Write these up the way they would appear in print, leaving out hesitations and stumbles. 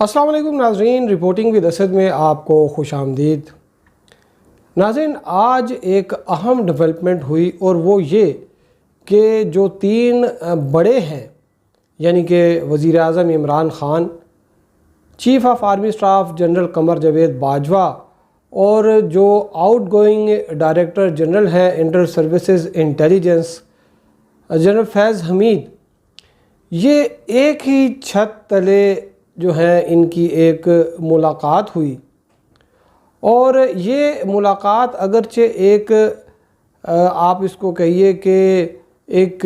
अस्सलाम वालेकुम नाज़रीन, रिपोर्टिंग विद असद में आपको खुश आमदीद। नाज़रीन, आज एक अहम डेवलपमेंट हुई और वो ये कि जो तीन बड़े हैं यानी कि वज़ीर आज़म Imran Khan, chief of army staff general Qamar Javed Bajwa और जो आउट गोइंग डायरेक्टर जनरल हैं inter services intelligence general Faiz Hameed, ये एक ही छत तले जो है इनकी एक मुलाकात हुई। और ये मुलाकात अगरचे एक आप इसको कहिए कि एक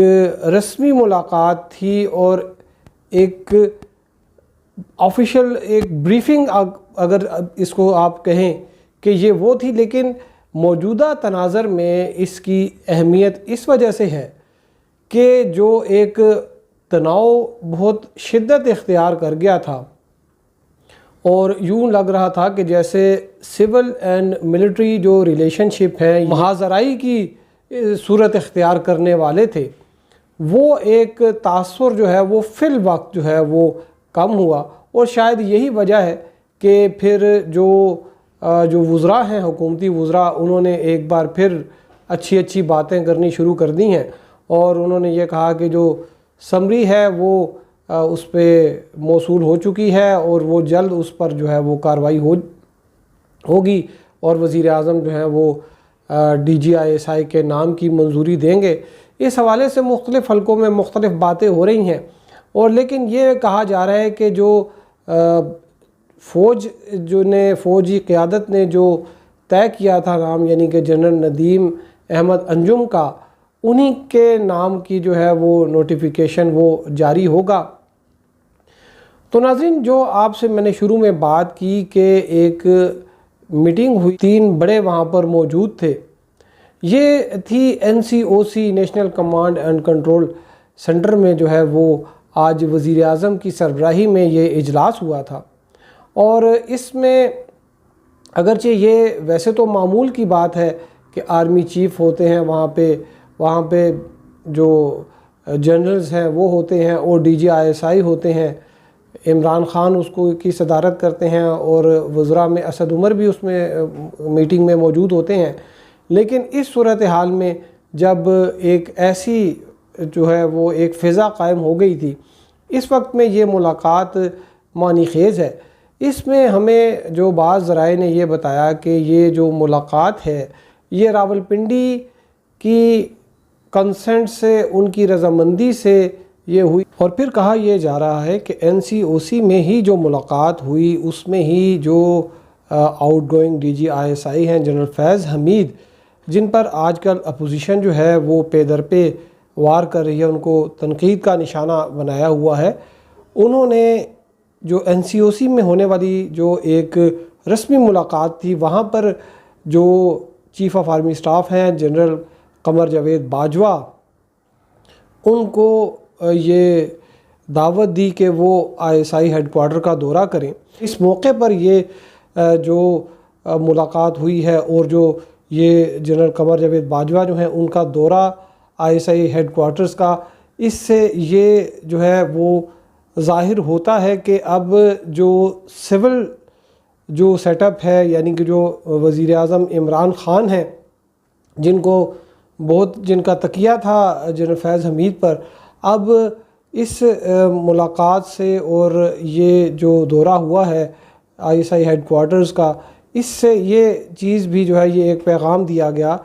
रस्मी मुलाकात थी और एक ऑफिशियल एक ब्रीफिंग अगर इसको आप कहें कि ये वो थी, लेकिन मौजूदा तनाज़र में इसकी अहमियत इस वजह से है कि जो एक तनाव बहुत शिद्दत इख्तियार कर गया था और यूँ लग रहा था कि जैसे सिविल एंड मिलिट्री जो रिलेशनशिप हैं महाजराई की सूरत इख्तियार करने वाले थे, वो एक तासुर जो है वो फिल वक्त जो है वो कम हुआ। और शायद यही वजह है कि फिर जो वुज़रा हैं, हुकूमती वुज़रा, उन्होंने एक बार फिर अच्छी बातें करनी शुरू कर दी हैं और उन्होंने ये कहा कि जो समरी है वो उस पर मौसूल हो चुकी है और वो जल्द उस पर जो है वो कार्रवाई होगी और वज़ीर आज़म जो है वो DGISI के नाम की मंजूरी देंगे। इस हवाले से मुख्तलिफ़ हलकों में मुख्तलिफ़ बातें हो रही हैं और लेकिन ये कहा जा रहा है कि जो फ़ौजी क़यादत ने जो तय किया था नाम, यानी कि जनरल नदीम अहमद अंजुम का, उन्हीं के नाम की जो है वो नोटिफिकेशन वो जारी होगा। तो नाज़रीन, जो आपसे मैंने शुरू में बात की कि एक मीटिंग हुई, तीन बड़े वहाँ पर मौजूद थे, ये थी NCOC national command and control centre में जो है वो आज वज़ीर आज़म की सरबराही में ये इजलास हुआ था। और इसमें अगरचे ये वैसे तो मामूल की बात है कि आर्मी चीफ़ होते हैं वहाँ पे जो जनरल्स हैं वो होते हैं और DGISI होते हैं, इमरान ख़ान उसको की सदारत करते हैं और वज़रा में असद उमर भी उसमें मीटिंग में मौजूद होते हैं। लेकिन इस सूरत हाल में जब एक ऐसी जो है वो एक फ़िज़ा कायम हो गई थी, इस वक्त में ये मुलाकात मानी खेज़ है। इसमें हमें जो बाज़ ज़राए ने ये बताया कि ये जो मुलाकात है ये रावलपिंडी की कंसेंट से, उनकी रज़ामंदी से ये हुई। और फिर कहा यह जा रहा है कि NCOC में ही जो मुलाकात हुई उसमें ही जो आउट गोइंग DGISI हैं जनरल फैज़ हमीद, जिन पर आजकल अपोजिशन जो है वो पे दर पे वार कर रही है, उनको तनकीद का निशाना बनाया हुआ है, उन्होंने जो NCOC में होने वाली जो एक रस्मी मुलाकात थी वहाँ पर जो चीफ़ ऑफ आर्मी स्टाफ हैं जनरल कमर जावेद बाजवा, उनको ये दावत दी कि वो ISI हेडक्वार्टर का दौरा करें। इस मौके पर ये जो मुलाकात हुई है और जो ये जनरल कमर जावेद बाजवा जो हैं उनका दौरा ISI हेडक्वार्टर्स का, इससे ये जो है वो ज़ाहिर होता है कि अब जो सिविल जो सेटअप है, यानी कि जो वज़ीर आज़म इमरान ख़ान हैं, जिनका तकिया था जनरल फैज़ हमीद पर, अब इस मुलाकात से और ये जो दौरा हुआ है ISI हेडक्वार्टर्स का, इससे ये चीज़ भी जो है ये एक पैगाम दिया गया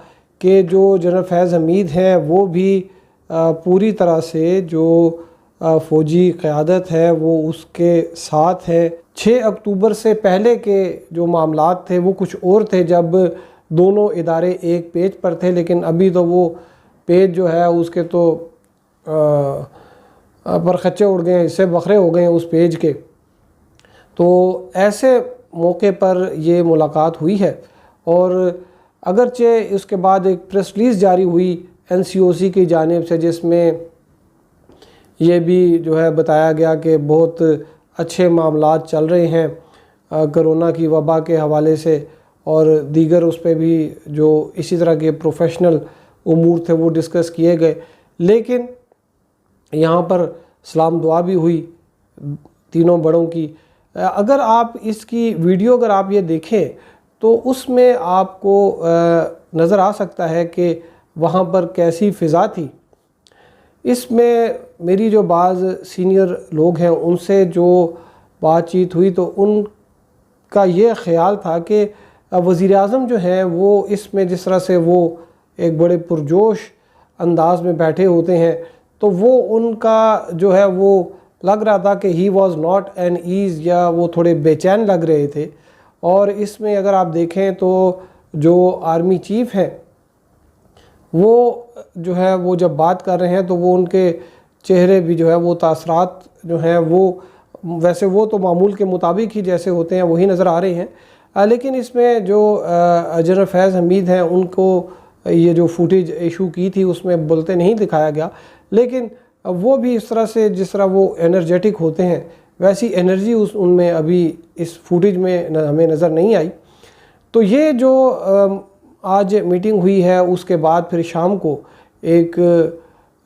कि जो जनरल फैज़ हमीद हैं वो भी पूरी तरह से जो फ़ौजी क़यादत है वो उसके साथ है। 6 अक्टूबर से पहले के जो मामलात थे वो कुछ और थे, जब दोनों इदारे एक पेज पर थे, लेकिन अभी तो वो पेज जो है उसके तो पर खच्चे उड़ गए, इससे बखरे हो गए उस पेज के। तो ऐसे मौके पर ये मुलाकात हुई है और अगरचे उसके बाद एक प्रेस रिलीज़ जारी हुई NCOC की जानिब से, जिसमें ये भी जो है बताया गया कि बहुत अच्छे मामलात चल रहे हैं कोरोना की वबा के हवाले से और दीगर उस पर भी जो इसी तरह के प्रोफेशनल उमूर थे वो डिस्कस किए गए। लेकिन यहाँ पर सलाम दुआ भी हुई तीनों बड़ों की। اگر آپ اس کی ویڈیو اگر آپ یہ دیکھیں تو اس میں آپ کو نظر آ سکتا ہے کہ وہاں پر کیسی فضا تھی۔ اس میں میری جو بعض سینئر لوگ ہیں ان سے جو بات چیت ہوئی تو ان کا یہ خیال تھا کہ وزیر اعظم جو ہیں وہ اس میں جس طرح سے وہ ایک بڑے پرجوش انداز میں بیٹھے ہوتے ہیں تو وہ ان کا جو ہے وہ لگ رہا تھا کہ he was not an as, یا وہ تھوڑے بے چین لگ رہے تھے۔ اور اس میں اگر آپ دیکھیں تو جو آرمی چیف ہیں وہ جو ہے وہ جب بات کر رہے ہیں تو وہ ان کے چہرے بھی جو ہے وہ تاثرات جو ہیں وہ ویسے وہ تو معمول کے مطابق ہی جیسے ہوتے ہیں وہی نظر آ رہے ہیں، لیکن اس میں جو جنرل فیض حمید ہیں ان کو یہ جو فوٹیج ایشو کی تھی اس میں بولتے نہیں دکھایا گیا، لیکن وہ بھی اس طرح سے جس طرح وہ انرجیٹک ہوتے ہیں ویسی انرجی ان میں ابھی اس فوٹیج میں ہمیں نظر نہیں آئی۔ تو یہ جو آج میٹنگ ہوئی ہے اس کے بعد پھر شام کو ایک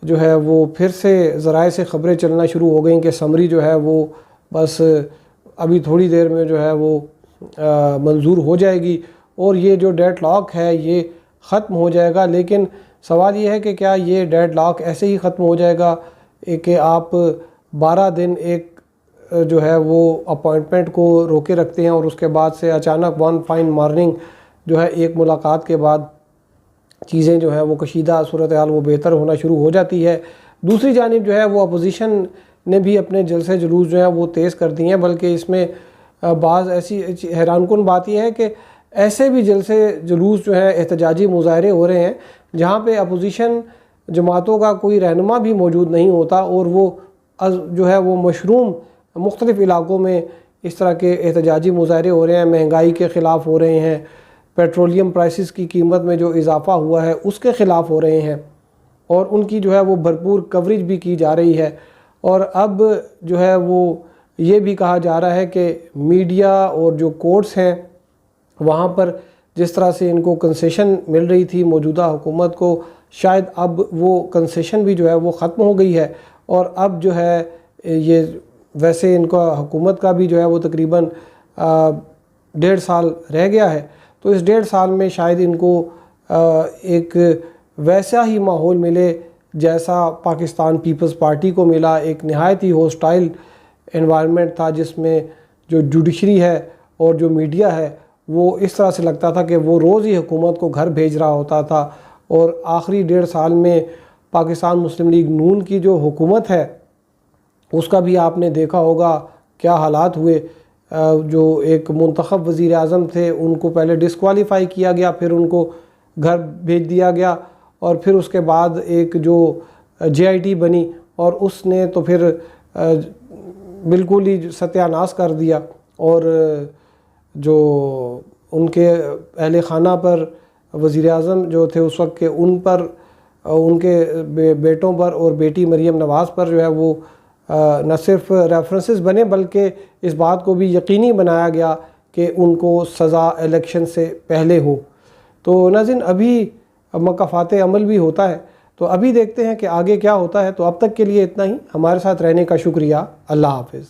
جو ہے وہ پھر سے ذرائع سے خبریں چلنا شروع ہو گئیں کہ سمری جو ہے وہ بس ابھی تھوڑی دیر میں جو ہے وہ منظور ہو جائے گی اور یہ جو ڈیڈ لاک ہے یہ ختم ہو جائے گا۔ لیکن سوال یہ ہے کہ کیا یہ ڈیڈ لاک ایسے ہی ختم ہو جائے گا کہ آپ 12 دن ایک جو ہے وہ اپوائنٹمنٹ کو روکے رکھتے ہیں اور اس کے بعد سے اچانک ون فائن مارننگ جو ہے ایک ملاقات کے بعد چیزیں جو ہے وہ کشیدہ صورتحال وہ بہتر ہونا شروع ہو جاتی ہے۔ دوسری جانب جو ہے وہ اپوزیشن نے بھی اپنے جلسے جلوس جو ہیں وہ تیز کر دی ہیں، بلکہ اس میں بعض ایسی حیران کن بات یہ ہے کہ ایسے بھی جلسے جلوس جو ہیں احتجاجی مظاہرے ہو رہے ہیں جہاں پہ اپوزیشن جماعتوں کا کوئی رہنما بھی موجود نہیں ہوتا اور وہ جو ہے وہ مشروم مختلف علاقوں میں اس طرح کے احتجاجی مظاہرے ہو رہے ہیں، مہنگائی کے خلاف ہو رہے ہیں، پیٹرولیم پرائسز کی قیمت میں جو اضافہ ہوا ہے اس کے خلاف ہو رہے ہیں، اور ان کی جو ہے وہ بھرپور کوریج بھی کی جا رہی ہے۔ اور اب جو ہے وہ یہ بھی کہا جا رہا ہے کہ میڈیا اور جو کورٹس ہیں وہاں پر جس طرح سے ان کو کنسیشن مل رہی تھی موجودہ حکومت کو، شاید اب وہ کنسیشن بھی جو ہے وہ ختم ہو گئی ہے، اور اب جو ہے یہ ویسے ان کا حکومت کا بھی جو ہے وہ تقریباً 1.5 سال رہ گیا ہے، تو اس 1.5 سال میں شاید ان کو ایک ویسا ہی ماحول ملے جیسا پاکستان پیپلز پارٹی کو ملا۔ ایک نہایت ہی ہوسٹائل انوائرمنٹ تھا جس میں جو جوڈیشری ہے اور جو میڈیا ہے وہ اس طرح سے لگتا تھا کہ وہ روز ہی حکومت کو گھر بھیج رہا ہوتا تھا، اور آخری 1.5 سال میں پاکستان مسلم لیگ نون کی جو حکومت ہے اس کا بھی آپ نے دیکھا ہوگا کیا حالات ہوئے۔ جو ایک منتخب وزیر اعظم تھے ان کو پہلے ڈسکوالیفائی کیا گیا، پھر ان کو گھر بھیج دیا گیا، اور پھر اس کے بعد ایک جو JIT بنی اور اس نے تو پھر بالکل ہی ستیہ ناش کر دیا، اور جو ان کے اہل خانہ پر وزیر اعظم جو تھے اس وقت کے ان پر، ان کے بیٹوں پر اور بیٹی مریم نواز پر جو ہے وہ نہ صرف ریفرنسز بنے بلکہ اس بات کو بھی یقینی بنایا گیا کہ ان کو سزا الیکشن سے پہلے ہو۔ تو ناظرین ابھی مکافات عمل بھی ہوتا ہے، تو ابھی دیکھتے ہیں کہ آگے کیا ہوتا ہے۔ تو اب تک کے لیے اتنا ہی، ہمارے ساتھ رہنے کا شکریہ، اللہ حافظ۔